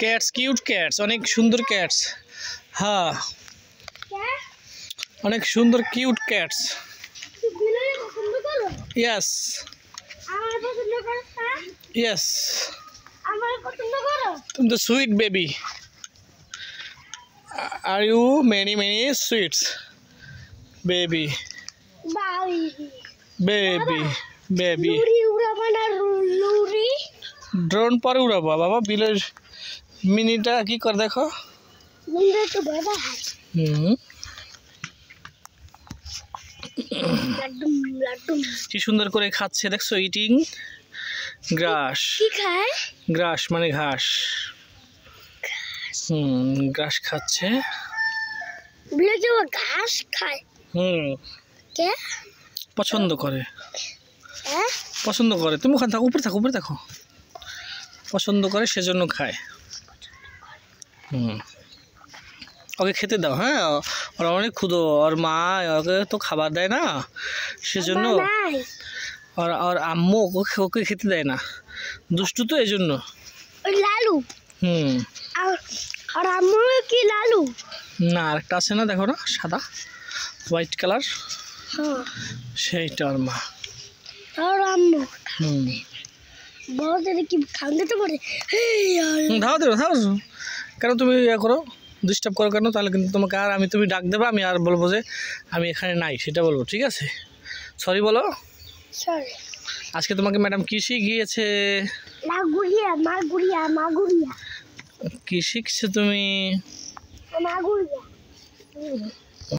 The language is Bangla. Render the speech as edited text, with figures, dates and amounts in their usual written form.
ক্যাটস, কিউট ক্যাটস, অনেক সুন্দর ক্যাটস। হ্যাঁ, অনেক সুন্দর কিউট ক্যাটস। ইয়েস ইয়েস, তুমি তো sweet baby. Are you many sweets baby baby baby. Drone পরে উড়াবো বাবা। বিলের মিনিটা কি করে দেখো। কি সুন্দর করে খাচ্ছে দেখছো, ইটিং গ্রাস। গ্রাস মানে ঘাস। ঘাস খাচ্ছে। ঘাস খায়। পছন্দ করে, পছন্দ করে। তুমি ওখানে থাকো, উপরে থাকো, উপরে থাকো। পছন্দ করে সেজন্য খায়। ওকে খেতে দাও। হ্যাঁ, ওরা অনেক ক্ষুধো। ওর মা ওকে তো খাবার দেয় না, সেজন্য আর আম্মু ওকে খেতে দেয় না। দুষ্টু তো, এই জন্য। লালু। আর আম্মু কি লালু? না, আরেকটা আছে না, দেখো না, সাদা হোয়াইট কালার, সেইটা ওর মা। আর আম্মু বড়দের কি খাওয়া দিতে পারে? ধাও দেবো, ধাও। কেন তুমি ইয়ে করো, ডিস্টার্ব করো কেন? তাহলে কিন্তু তোমাকে আর তুমি ডাক দেবে, আমি আর বলবো যে আমি এখানে নাই, সেটা বলবো। ঠিক আছে, সরি বলো। সরি। আজকে তোমাকে ম্যাডাম কি শিখিয়েছে? মাগুরিয়া। কি শিখছো তুমি? মাগুরিয়া।